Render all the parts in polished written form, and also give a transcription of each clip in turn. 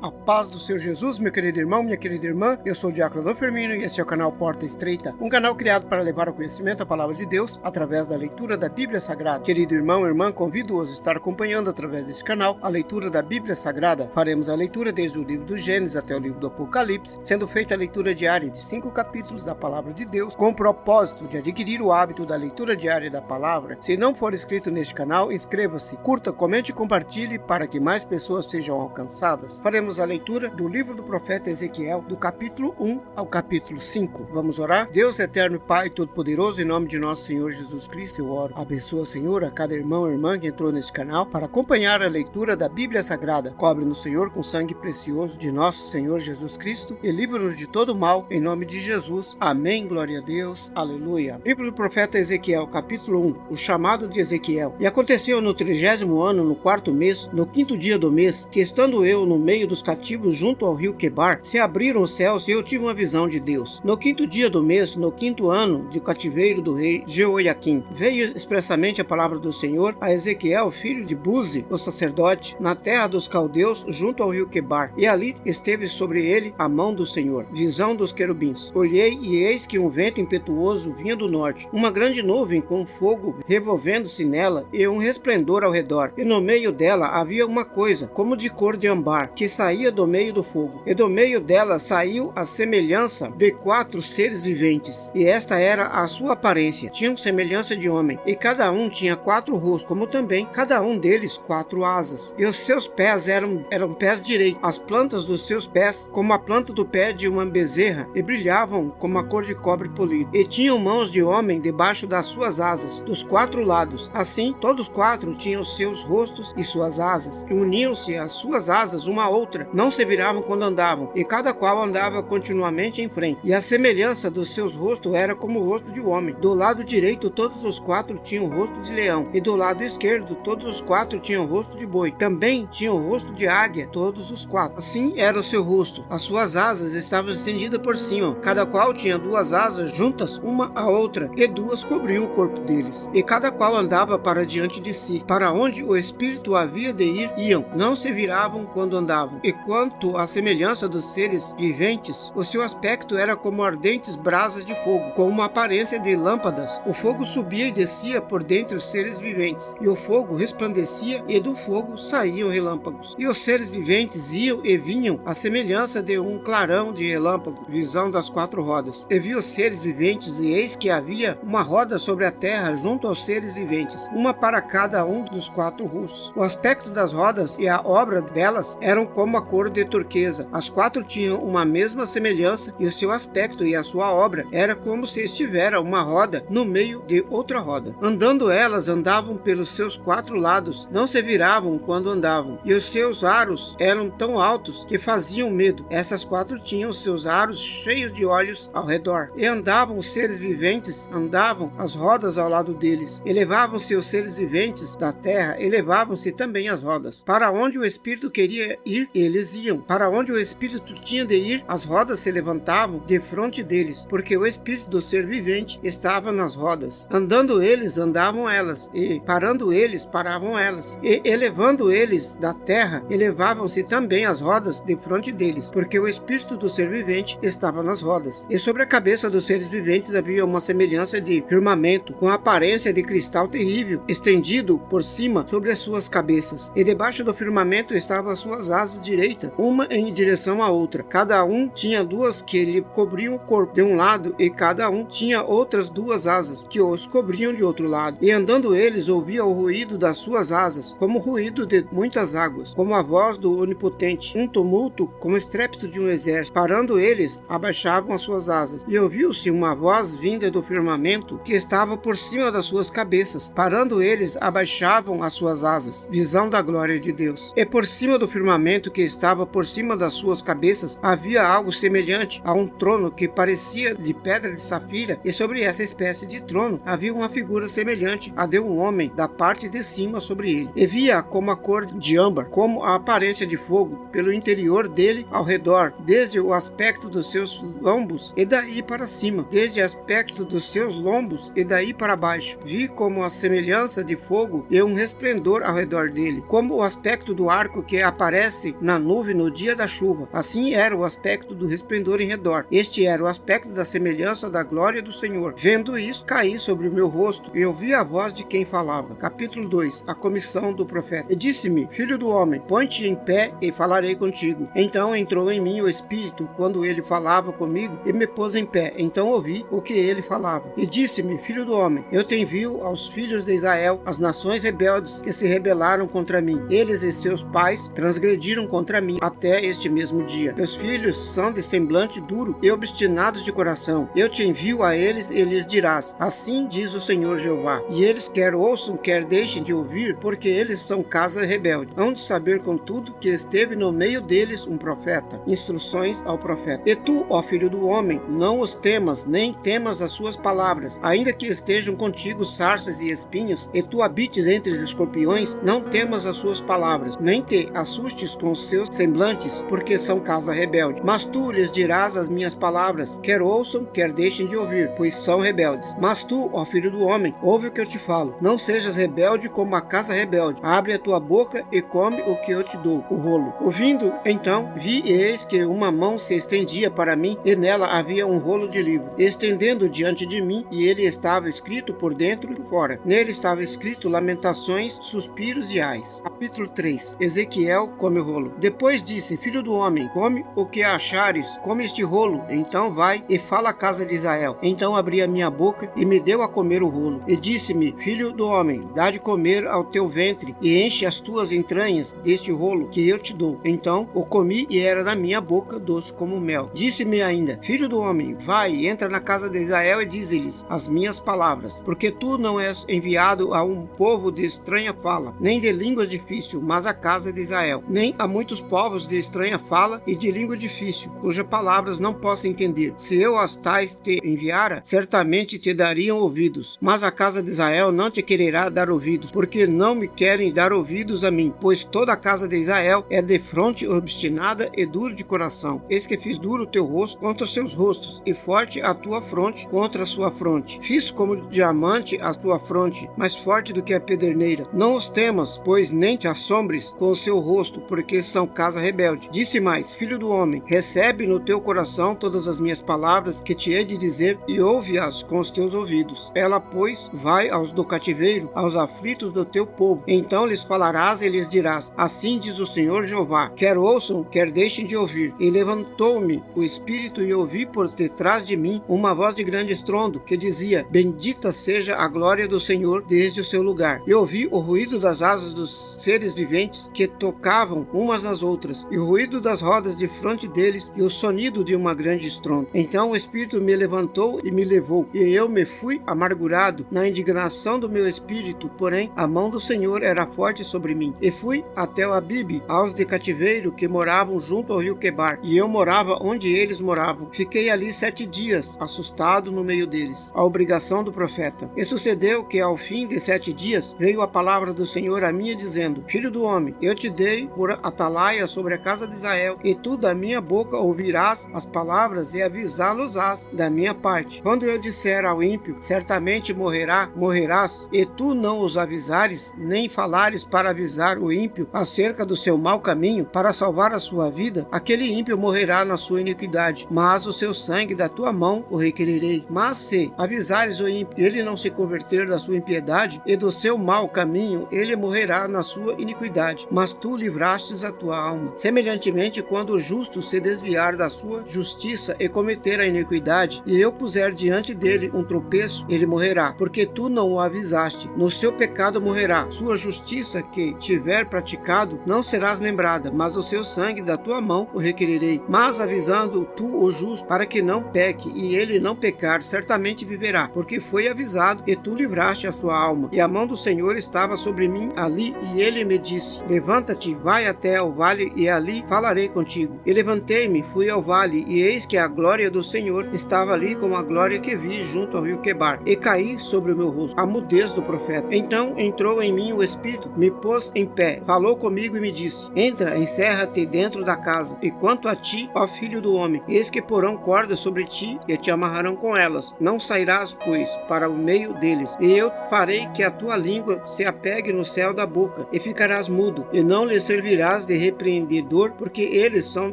A paz do Senhor Jesus, meu querido irmão, minha querida irmã, eu sou o Diácono Firmino e este é o canal Porta Estreita, um canal criado para levar ao conhecimento a palavra de Deus através da leitura da Bíblia Sagrada. Querido irmão, irmã, convido-os a estar acompanhando através deste canal a leitura da Bíblia Sagrada. Faremos a leitura desde o livro do Gênesis até o livro do Apocalipse, sendo feita a leitura diária de 5 capítulos da palavra de Deus, com o propósito de adquirir o hábito da leitura diária da palavra. Se não for inscrito neste canal, inscreva-se, curta, comente e compartilhe para que mais pessoas sejam alcançadas. Faremos a leitura do livro do profeta Ezequiel, do capítulo 1 ao capítulo 5. Vamos orar? Deus eterno, Pai Todo-Poderoso, em nome de nosso Senhor Jesus Cristo, eu oro. Abençoa, Senhor, a cada irmão e irmã que entrou neste canal para acompanhar a leitura da Bíblia Sagrada. Cobre-nos, Senhor, com sangue precioso de nosso Senhor Jesus Cristo e livra-nos de todo mal, em nome de Jesus. Amém. Glória a Deus. Aleluia. Livro do profeta Ezequiel, capítulo 1. O chamado de Ezequiel. E aconteceu no 30º ano, no 4º mês, no 5º dia do mês, que estando eu no meio dos cativos junto ao rio Quebar, se abriram os céus e eu tive uma visão de Deus. No 5º dia do mês, no 5º ano de cativeiro do rei Jeoiaquim, veio expressamente a palavra do Senhor a Ezequiel, filho de Buzi, o sacerdote, na terra dos caldeus, junto ao rio Quebar, e ali esteve sobre ele a mão do Senhor. Visão dos querubins. Olhei e eis que um vento impetuoso vinha do norte, uma grande nuvem com fogo revolvendo-se nela e um resplendor ao redor, e no meio dela havia uma coisa, como de cor de ambar, que saía do meio do fogo, e do meio dela saiu a semelhança de 4 seres viventes, e esta era a sua aparência. Tinham semelhança de homem, e cada um tinha 4 rostos, como também cada um deles 4 asas, e os seus pés eram pés direitos, as plantas dos seus pés como a planta do pé de uma bezerra, e brilhavam como a cor de cobre polido, e tinham mãos de homem debaixo das suas asas, dos 4 lados. Assim, todos 4 tinham seus rostos e suas asas, e uniam-se as suas asas uma a outra, não se viravam quando andavam, e cada qual andava continuamente em frente. E a semelhança dos seus rostos era como o rosto de homem. Do lado direito todos os 4 tinham o rosto de leão, e do lado esquerdo todos os 4 tinham o rosto de boi. Também tinham o rosto de águia, todos os 4. Assim era o seu rosto. As suas asas estavam estendidas por cima, cada qual tinha 2 asas juntas uma à outra, e 2 cobriam o corpo deles. E cada qual andava para diante de si, para onde o Espírito havia de ir, iam, não se viravam quando andavam. E quanto à semelhança dos seres viventes, o seu aspecto era como ardentes brasas de fogo, com uma aparência de lâmpadas. O fogo subia e descia por dentre os seres viventes, e o fogo resplandecia, e do fogo saíam relâmpagos. E os seres viventes iam e vinham à semelhança de um clarão de relâmpago. Visão das 4 rodas. E vi os seres viventes, e eis que havia uma roda sobre a terra junto aos seres viventes, uma para cada um dos 4 rostos. O aspecto das rodas e a obra delas eram como a cor de turquesa. As 4 tinham uma mesma semelhança, e o seu aspecto e a sua obra era como se estivera uma roda no meio de outra roda. Andando elas, andavam pelos seus 4 lados, não se viravam quando andavam, e os seus aros eram tão altos que faziam medo. Essas 4 tinham seus aros cheios de olhos ao redor, e andavam os seres viventes, andavam as rodas ao lado deles. Elevavam-se os seres viventes da terra, elevavam-se também as rodas. Para onde o Espírito queria ir, eles iam. Para onde o Espírito tinha de ir, as rodas se levantavam de frente deles, porque o Espírito do ser vivente estava nas rodas. Andando eles, andavam elas, e parando eles, paravam elas. E elevando eles da terra, elevavam-se também as rodas de frente deles, porque o Espírito do ser vivente estava nas rodas. E sobre a cabeça dos seres viventes havia uma semelhança de firmamento, com a aparência de cristal terrível, estendido por cima sobre as suas cabeças. E debaixo do firmamento estavam as suas asas direitas, uma em direção à outra. Cada um tinha 2 que lhe cobriam o corpo de um lado, e cada um tinha outras 2 asas que os cobriam de outro lado. E andando eles, ouvia o ruído das suas asas, como o ruído de muitas águas, como a voz do Onipotente, um tumulto como o estrépito de um exército. Parando eles, abaixavam as suas asas, e ouviu-se uma voz vinda do firmamento que estava por cima das suas cabeças. Parando eles, abaixavam as suas asas. Visão da glória de Deus. E por cima do firmamento que estava por cima das suas cabeças, havia algo semelhante a um trono que parecia de pedra de safira, e sobre essa espécie de trono havia uma figura semelhante a de um homem da parte de cima sobre ele. E via como a cor de âmbar, como a aparência de fogo, pelo interior dele ao redor, desde o aspecto dos seus lombos e daí para cima, desde o aspecto dos seus lombos e daí para baixo. Vi como a semelhança de fogo e um resplendor ao redor dele, como o aspecto do arco que aparece na na nuvem no dia da chuva. Assim era o aspecto do resplendor em redor. Este era o aspecto da semelhança da glória do Senhor. Vendo isso, caí sobre o meu rosto e ouvi a voz de quem falava. Capítulo 2. A comissão do profeta. E disse-me: Filho do homem, põe-te em pé e falarei contigo. Então entrou em mim o Espírito quando ele falava comigo e me pôs em pé. Então ouvi o que ele falava. E disse-me: Filho do homem, eu te envio aos filhos de Israel, as nações rebeldes que se rebelaram contra mim. Eles e seus pais transgrediram contra mim até este mesmo dia. Meus filhos são de semblante duro e obstinados de coração. Eu te envio a eles e lhes dirás: assim diz o Senhor Jeová. E eles quer ouçam, quer deixem de ouvir, porque eles são casa rebelde. Hão de saber, contudo, que esteve no meio deles um profeta. Instruções ao profeta. E tu, ó filho do homem, não os temas, nem temas as suas palavras, ainda que estejam contigo sarças e espinhos, e tu habites entre os escorpiões, não temas as suas palavras, nem te assustes com os seus semblantes, porque são casa rebelde. Mas tu lhes dirás as minhas palavras, quer ouçam, quer deixem de ouvir, pois são rebeldes. Mas tu, ó filho do homem, ouve o que eu te falo. Não sejas rebelde como a casa rebelde. Abre a tua boca e come o que eu te dou, o rolo. Ouvindo, então, vi e eis que uma mão se estendia para mim, e nela havia um rolo de livro, estendendo diante de mim, e ele estava escrito por dentro e por fora. Nele estava escrito lamentações, suspiros e ais. Capítulo 3. Ezequiel come o rolo. Depois disse: Filho do homem, come o que achares, come este rolo. Então vai e fala à casa de Israel. Então abri a minha boca e me deu a comer o rolo. E disse-me: Filho do homem, dá de comer ao teu ventre e enche as tuas entranhas deste rolo que eu te dou. Então o comi e era na minha boca doce como mel. Disse-me ainda: Filho do homem, vai, entra na casa de Israel e dize-lhes as minhas palavras, porque tu não és enviado a um povo de estranha fala, nem de língua difícil, mas a casa de Israel. Nem a muitos povos de estranha fala e de língua difícil, cujas palavras não posso entender. Se eu as tais te enviara, certamente te dariam ouvidos, mas a casa de Israel não te quererá dar ouvidos, porque não me querem dar ouvidos a mim, pois toda a casa de Israel é de fronte obstinada e duro de coração. Eis que fiz duro o teu rosto contra os seus rostos, e forte a tua fronte contra a sua fronte. Fiz como diamante a tua fronte, mais forte do que a pederneira. Não os temas, pois nem te assombres com o seu rosto, porque são casa rebelde. Disse mais: Filho do homem, recebe no teu coração todas as minhas palavras que te hei de dizer, e ouve-as com os teus ouvidos. Ela, pois, vai aos do cativeiro, aos aflitos do teu povo. Então lhes falarás e lhes dirás: assim diz o Senhor Jeová, quer ouçam, quer deixem de ouvir. E levantou-me o Espírito e ouvi por detrás de mim uma voz de grande estrondo, que dizia: bendita seja a glória do Senhor desde o seu lugar. E ouvi o ruído das asas dos seres viventes que tocavam umas nas outras, e o ruído das rodas de fronte deles, e o sonido de uma grande estrondo. Então o Espírito me levantou e me levou, e eu me fui amargurado na indignação do meu espírito, porém a mão do Senhor era forte sobre mim. E fui até o Abibe, aos de cativeiro que moravam junto ao rio Quebar, e eu morava onde eles moravam. Fiquei ali 7 dias, assustado no meio deles. A obrigação do profeta. E sucedeu que ao fim de 7 dias veio a palavra do Senhor a mim dizendo: Filho do homem, eu te dei por atalaia sobre a casa de Israel, e tu da minha boca ouvirás as palavras e avisá-los-ás da minha parte. Quando eu disser ao ímpio: certamente morrerás, e tu não os avisares, nem falares para avisar o ímpio acerca do seu mau caminho, para salvar a sua vida, aquele ímpio morrerá na sua iniquidade, mas o seu sangue da tua mão o requererei. Mas se avisares o ímpio, ele não se converter da sua impiedade e do seu mau caminho, ele morrerá na sua iniquidade, mas tu livrastes a tua alma. Semelhantemente, quando o justo se desviar da sua justiça e cometer a iniquidade, e eu puser diante dele um tropeço, ele morrerá, porque tu não o avisaste. No seu pecado morrerá. Sua justiça que tiver praticado não serás lembrada, mas o seu sangue da tua mão o requererei. Mas avisando tu o justo, para que não peque, e ele não pecar, certamente viverá, porque foi avisado, e tu livraste a sua alma. E a mão do Senhor estava sobre mim ali, e ele me disse: levanta-te, vai até ao vale, e ali falarei contigo. E levantei-me, fui ao vale, e eis que a glória do Senhor estava ali como a glória que vi junto ao rio Quebar, e caí sobre o meu rosto, a mudez do profeta. Então entrou em mim o Espírito, me pôs em pé, falou comigo e me disse: entra, encerra-te dentro da casa, e quanto a ti, ó filho do homem, eis que porão cordas sobre ti, e te amarrarão com elas. Não sairás, pois, para o meio deles, e eu farei que a tua língua se apegue no céu da boca, e ficarás mudo, e não lhe servirás de este repreendedor, porque eles são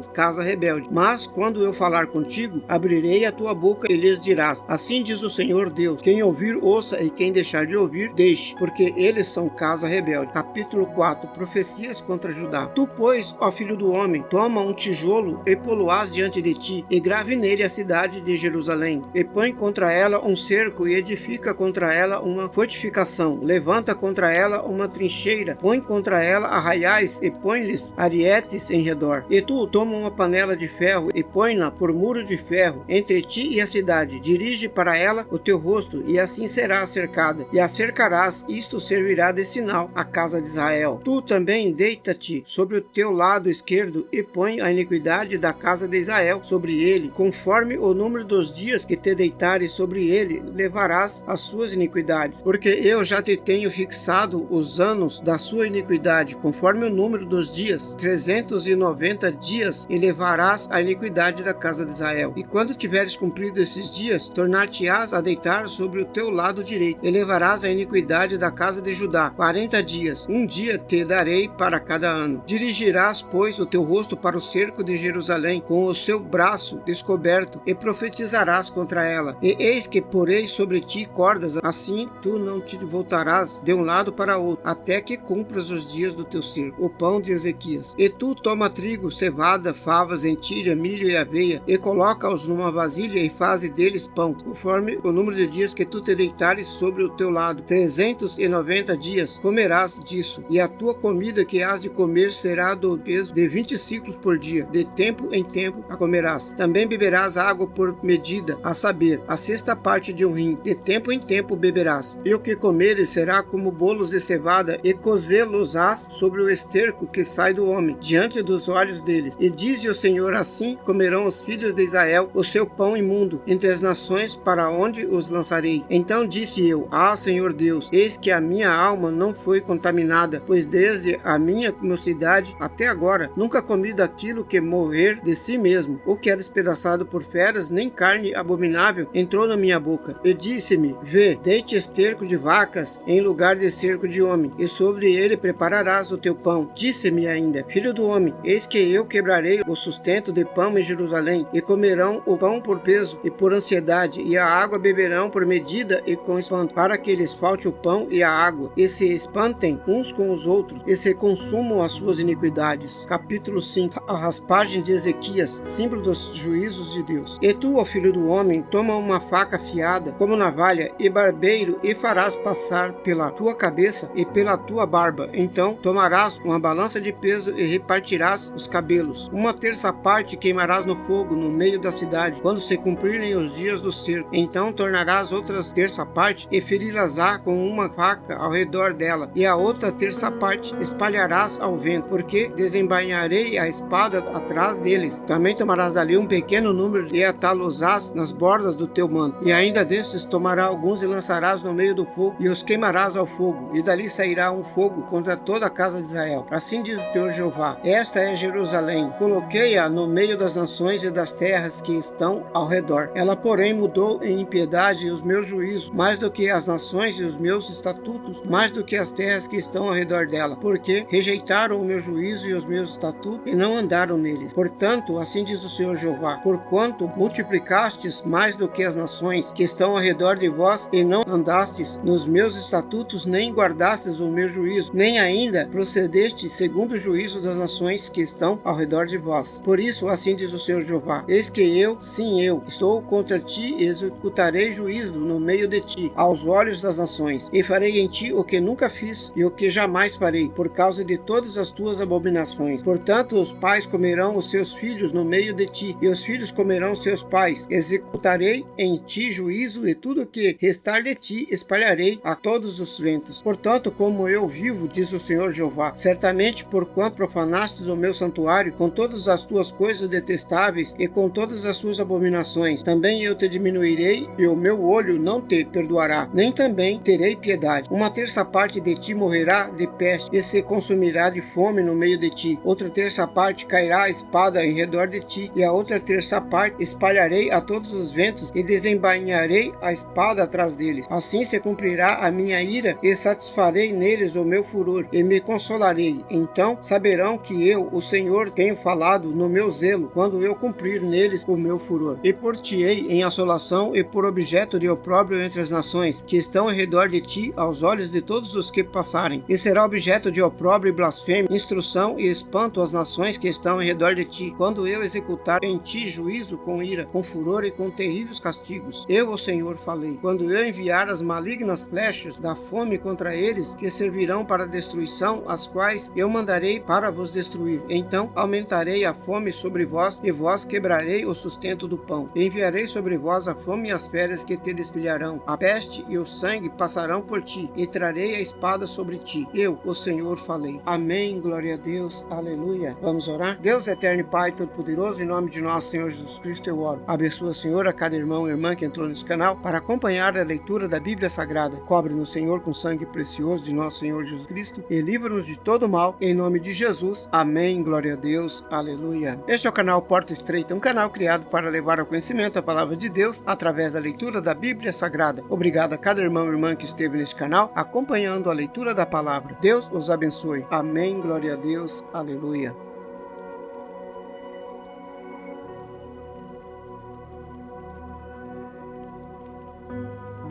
casa rebelde. Mas quando eu falar contigo, abrirei a tua boca e lhes dirás: assim diz o Senhor Deus, quem ouvir, ouça, e quem deixar de ouvir, deixe, porque eles são casa rebelde. Capítulo 4. Profecias contra Judá. Tu, pois, ó filho do homem, toma um tijolo e pô-lo-ás diante de ti, e grave nele a cidade de Jerusalém, e põe contra ela um cerco, e edifica contra ela uma fortificação, levanta contra ela uma trincheira, põe contra ela arraiais, e põe-lhes arietes em redor. E tu toma uma panela de ferro, e põe-na por muro de ferro entre ti e a cidade, dirige para ela o teu rosto, e assim será cercada, e a cercarás. Isto servirá de sinal à casa de Israel. Tu também deita-te sobre o teu lado esquerdo, e põe a iniquidade da casa de Israel sobre ele, conforme o número dos dias que te deitares sobre ele, levarás as suas iniquidades, porque eu já te tenho fixado os anos da sua iniquidade, conforme o número dos dias, 390 dias, e levarás a iniquidade da casa de Israel. E quando tiveres cumprido esses dias, tornar-te-ás a deitar sobre o teu lado direito, e levarás a iniquidade da casa de Judá, 40 dias, um dia te darei para cada ano. Dirigirás, pois, o teu rosto para o cerco de Jerusalém, com o seu braço descoberto, e profetizarás contra ela. E eis que porei sobre ti cordas, assim tu não te voltarás de um lado para outro, até que cumpras os dias do teu cerco. O pão de Ezequias. E tu toma trigo, cevada, favas, lentilha, milho e aveia, e coloca-os numa vasilha e faze deles pão, conforme o número de dias que tu te deitares sobre o teu lado, 390 dias comerás disso, e a tua comida que hás de comer será do peso de 20 ciclos por dia, de tempo em tempo a comerás. Também beberás água por medida, a saber, a sexta parte de um rim, de tempo em tempo beberás. E o que comeres será como bolos de cevada, e cozê-los-ás sobre o esterco que sai do homem, diante dos olhos deles. E diz o Senhor: assim comerão os filhos de Israel o seu pão imundo entre as nações, para onde os lançarei. Então disse eu: ah, Senhor Deus, eis que a minha alma não foi contaminada, pois desde a minha mocidade até agora nunca comi daquilo que morrer de si mesmo, ou que é despedaçado por feras, nem carne abominável entrou na minha boca. E disse-me: vê, deite esterco de vacas em lugar de esterco de homem, e sobre ele prepararás o teu pão. Disse-me ainda: filho do homem, eis que eu quebrarei o sustento de pão em Jerusalém, e comerão o pão por peso e por ansiedade, e a água beberão por medida e com espanto, para que lhes falte o pão e a água, e se espantem uns com os outros, e se consumam as suas iniquidades. Capítulo 5. A raspagem de Ezequias, símbolo dos juízos de Deus. E tu, ó filho do homem, toma uma faca afiada como navalha e barbeiro, e farás passar pela tua cabeça e pela tua barba. Então tomarás uma balança de peso e repartirás os cabelos. Uma terça parte queimarás no fogo no meio da cidade, quando se cumprirem os dias do cerco. Então tornarás outra terça parte e feri-las-á com uma faca ao redor dela, e a outra terça parte espalharás ao vento, porque desembainharei a espada atrás deles. Também tomarás dali um pequeno número e atá-los-ás nas bordas do teu manto. E ainda desses tomará alguns e lançarás no meio do fogo, e os queimarás ao fogo, e dali sairá um fogo contra toda a casa de Israel. Assim diz o Senhor Jeová: esta é Jerusalém, coloquei-a no meio das nações e das terras que estão ao redor. Ela, porém, mudou em impiedade os meus juízos, mais do que as nações, e os meus estatutos, mais do que as terras que estão ao redor dela, porque rejeitaram o meu juízo e os meus estatutos, e não andaram neles. Portanto, assim diz o Senhor Jeová: porquanto multiplicastes mais do que as nações que estão ao redor de vós, e não andastes nos meus estatutos, nem guardastes o meu juízo, nem ainda procedeste segundo o juízo das nações que estão ao redor de vós. Por isso, assim diz o Senhor Jeová: eis que eu, sim eu, estou contra ti e executarei juízo no meio de ti, aos olhos das nações, e farei em ti o que nunca fiz e o que jamais farei, por causa de todas as tuas abominações. Portanto, os pais comerão os seus filhos no meio de ti, e os filhos comerão seus pais. Executarei em ti juízo, e tudo que restar de ti espalharei a todos os ventos. Portanto, como eu vivo, diz o Senhor Jeová, certamente porquanto profanastes o meu santuário com todas as tuas coisas detestáveis e com todas as suas abominações, também eu te diminuirei, e o meu olho não te perdoará, nem também terei piedade. Uma terça parte de ti morrerá de peste, e se consumirá de fome no meio de ti. Outra terça parte cairá a espada em redor de ti, e a outra terça parte espalharei a todos os ventos, e desembainharei a espada atrás deles. Assim se cumprirá a minha ira, e satisfarei neles o meu furor, e me consolarei. Então saberão que eu, o Senhor, tenho falado no meu zelo, quando eu cumprir neles o meu furor. E por-te-ei em assolação e por objeto de opróbrio entre as nações, que estão ao redor de ti, aos olhos de todos os que passarem. E será objeto de opróbrio e blasfêmia, instrução e espanto às nações que estão ao redor de ti, quando eu executar em ti juízo com ira, com furor e com terríveis castigos. Eu, o Senhor, falei. Quando eu enviar as malignas flechas da fome contra eles, que servirão para destruição, as quais eu mandarei para vos destruir. Então aumentarei a fome sobre vós, e vós quebrarei o sustento do pão. Enviarei sobre vós a fome e as feras que te despilharão. A peste e o sangue passarão por ti, e trarei a espada sobre ti. Eu, o Senhor, falei. Amém, glória a Deus, aleluia. Vamos orar? Deus eterno e Pai Todo-Poderoso, em nome de nosso Senhor Jesus Cristo eu oro. Abençoa, Senhor, a cada irmão e irmã que entrou nesse canal para acompanhar a leitura da Bíblia Sagrada. Cobre-nos, Senhor, com sangue precioso de nosso Senhor Jesus Cristo e livra-nos de todo mal, em nome de Jesus. Amém, glória a Deus, aleluia. Este é o canal Porta Estreita, um canal criado para levar ao conhecimento a palavra de Deus através da leitura da Bíblia Sagrada. Obrigado a cada irmão e irmã que esteve neste canal acompanhando a leitura da palavra. Deus os abençoe. Amém, glória a Deus, aleluia.